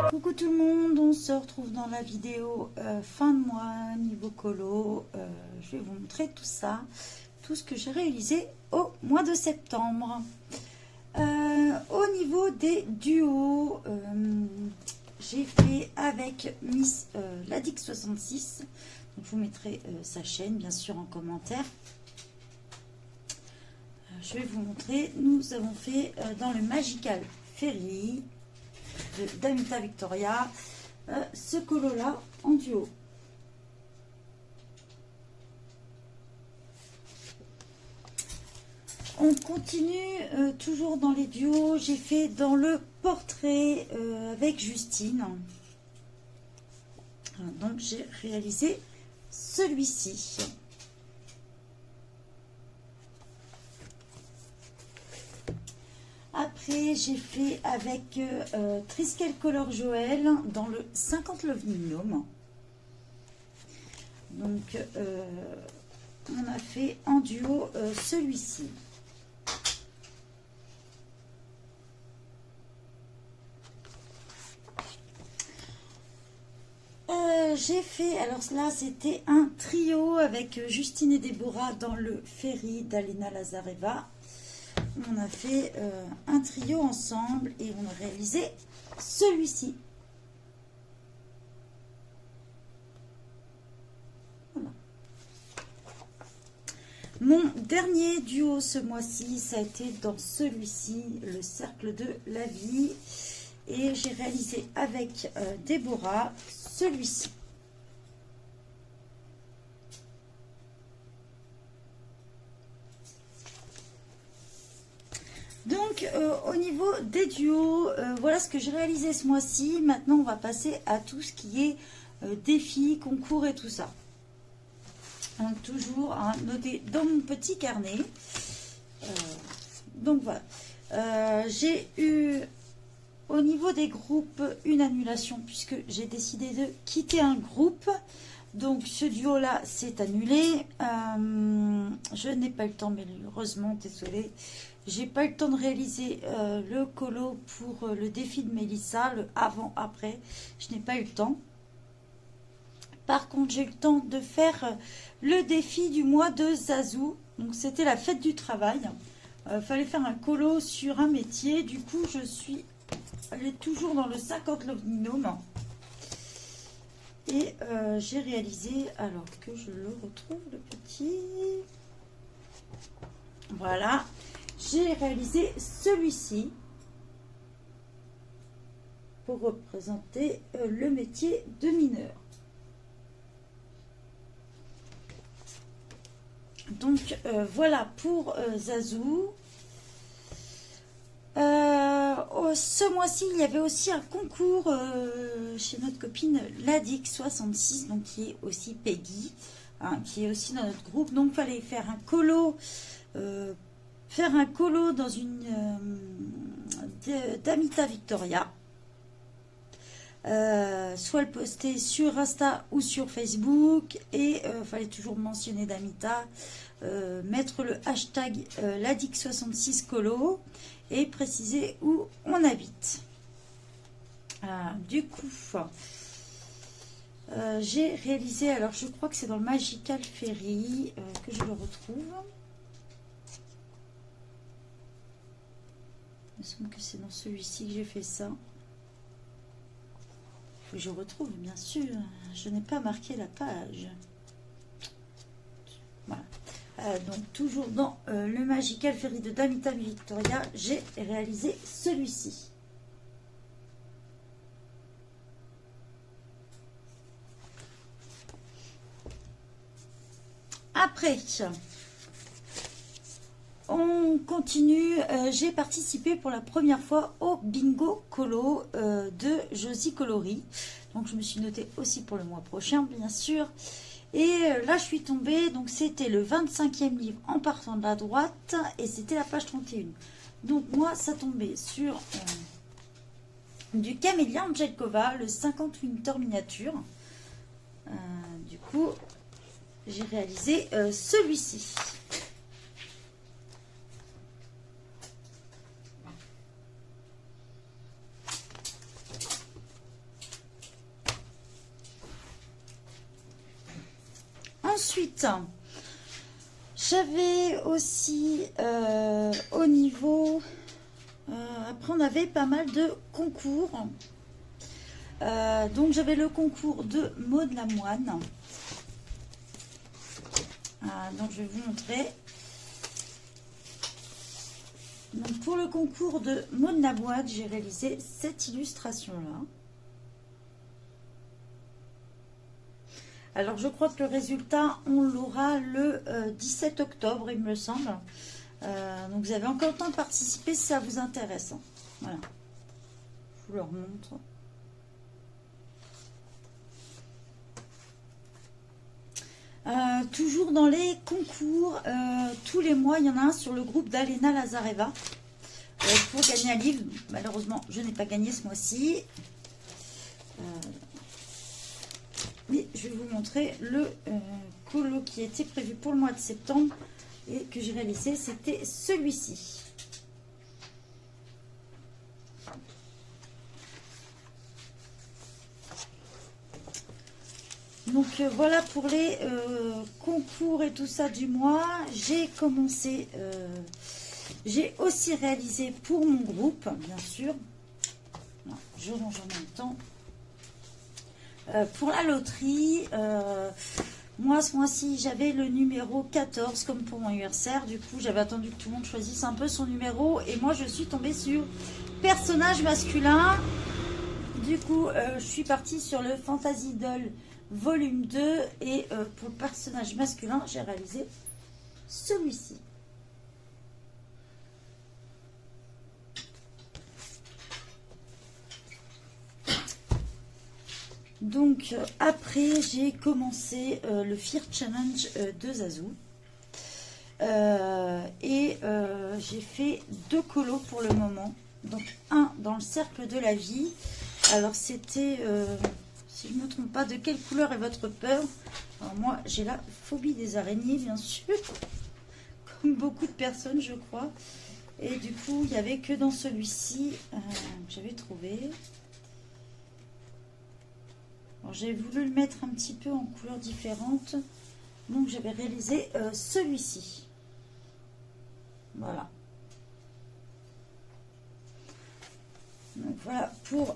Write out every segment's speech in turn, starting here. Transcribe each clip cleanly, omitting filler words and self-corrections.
Coucou tout le monde, on se retrouve dans la vidéo fin de mois niveau colo. Je vais vous montrer tout ça, tout ce que j'ai réalisé au mois de septembre. Au niveau des duos, j'ai fait avec Miss Ladix66. Donc je vous mettrai sa chaîne bien sûr en commentaire. Je vais vous montrer, nous avons fait dans le Magical Fairy d'Amita Victoria ce colo là en duo. On continue toujours dans les duos. J'ai fait dans le portrait avec Justine. Donc j'ai réalisé celui-ci. Après, j'ai fait avec Triskel Color Joël dans le 50 Love Minimum. Donc, on a fait en duo celui-ci. J'ai fait, alors là, c'était un trio avec Justine et Déborah dans le Ferry d'Alena Lazareva. On a fait un trio ensemble et on a réalisé celui-ci. Voilà. Mon dernier duo ce mois-ci, ça a été dans celui-ci, le cercle de la vie. Et j'ai réalisé avec Déborah celui-ci. Donc au niveau des duos, voilà ce que j'ai réalisé ce mois-ci. Maintenant on va passer à tout ce qui est défis, concours et tout ça. Donc toujours à noter dans mon petit carnet. Donc voilà. J'ai eu au niveau des groupes une annulation puisque j'ai décidé de quitter un groupe. Donc ce duo là s'est annulé. Je n'ai pas eu le temps, malheureusement, désolée. J'ai pas eu le temps de réaliser le colo pour le défi de Mélissa, le avant-après. Je n'ai pas eu le temps. Par contre, j'ai eu le temps de faire le défi du mois de Zazou. Donc, c'était la fête du travail. Fallait faire un colo sur un métier. Du coup, je suis allée toujours dans le 50 Love Minimum. Et j'ai réalisé, alors que je le retrouve, le petit... Voilà. J'ai réalisé celui-ci pour représenter le métier de mineur. Donc voilà pour Zazou. Ce mois-ci, il y avait aussi un concours chez notre copine Ladix66, donc qui est aussi Peggy, hein, qui est aussi dans notre groupe. Donc il fallait faire un colo. Faire un colo dans une d'Amita Victoria, soit le poster sur Insta ou sur Facebook, et fallait toujours mentionner d'Amita, mettre le hashtag Ladix66 colo et préciser où on habite. Du coup, j'ai réalisé, alors je crois que c'est dans le Magical Fairy que je le retrouve. Il me semble que c'est dans celui-ci que j'ai fait ça. Faut que je retrouve, bien sûr. Je n'ai pas marqué la page. Voilà. Donc, toujours dans le Magical Fairy de Amita Victoria, j'ai réalisé celui-ci. Après... On continue, j'ai participé pour la première fois au bingo colo de Josie Coloris. Donc je me suis notée aussi pour le mois prochain, bien sûr. Et là je suis tombée, donc c'était le 25e livre en partant de la droite et c'était la page 31. Donc moi ça tombait sur du Camélia Angelkova, le 50 Winter miniature. Du coup j'ai réalisé celui-ci. Ensuite, j'avais aussi au niveau... après, on avait pas mal de concours. Donc, j'avais le concours de Maud Lamoine. Donc, je vais vous montrer. Donc, pour le concours de Maud Lamoine, j'ai réalisé cette illustration-là. Alors, je crois que le résultat, on l'aura le 17 octobre, il me semble. Donc, vous avez encore le temps de participer si ça vous intéresse. Voilà. Je vous le remontre. Toujours dans les concours, tous les mois, il y en a un sur le groupe d'Alena Lazareva pour gagner un livre. Malheureusement, je n'ai pas gagné ce mois-ci. Mais je vais vous montrer le colo qui était prévu pour le mois de septembre et que j'ai réalisé. C'était celui-ci. Donc voilà pour les concours et tout ça du mois. J'ai commencé, j'ai aussi réalisé pour mon groupe, bien sûr. Non, je range en même temps. Pour la loterie, moi ce mois-ci j'avais le numéro 14 comme pour mon anniversaire. Du coup j'avais attendu que tout le monde choisisse un peu son numéro. Et moi je suis tombée sur personnage masculin. Du coup je suis partie sur le Fantasy Doll volume 2 et pour le personnage masculin j'ai réalisé celui-ci. Donc après j'ai commencé le Fear Challenge de Zazu et j'ai fait 2 colos pour le moment. Donc un dans le cercle de la vie. Alors c'était si je ne me trompe pas, de quelle couleur est votre peur? Alors moi, j'ai la phobie des araignées, bien sûr. Comme beaucoup de personnes, je crois. Et du coup, il n'y avait que dans celui-ci que j'avais trouvé. Alors, j'ai voulu le mettre un petit peu en couleurs différentes. Donc, j'avais réalisé celui-ci. Voilà. Donc, voilà pour...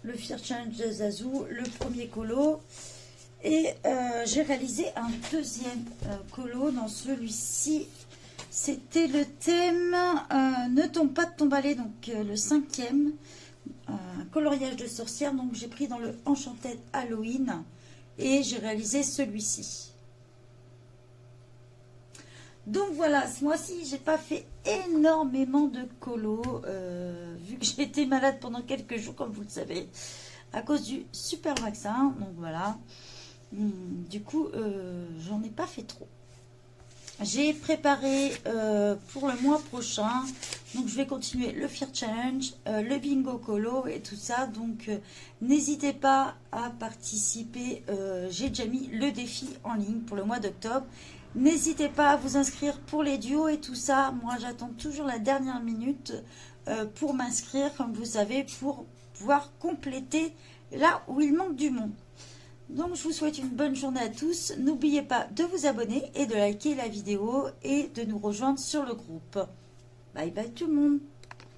le Fear Challenge de Zazu, le premier colo. Et j'ai réalisé un deuxième colo dans celui-ci. C'était le thème Ne tombe pas de ton balai, donc le 5e. Coloriage de sorcière. Donc j'ai pris dans le Enchanted Halloween et j'ai réalisé celui-ci. Donc voilà, ce mois-ci, j'ai pas fait énormément de colos, vu que j'ai été malade pendant quelques jours, comme vous le savez, à cause du super vaccin. Donc voilà, du coup, j'en ai pas fait trop. J'ai préparé pour le mois prochain, donc je vais continuer le Fear Challenge, le Bingo Colo et tout ça. Donc n'hésitez pas à participer, j'ai déjà mis le défi en ligne pour le mois d'octobre. N'hésitez pas à vous inscrire pour les duos et tout ça. Moi, j'attends toujours la dernière minute pour m'inscrire, comme vous savez, pour pouvoir compléter là où il manque du monde. Donc, je vous souhaite une bonne journée à tous. N'oubliez pas de vous abonner et de liker la vidéo et de nous rejoindre sur le groupe. Bye bye tout le monde.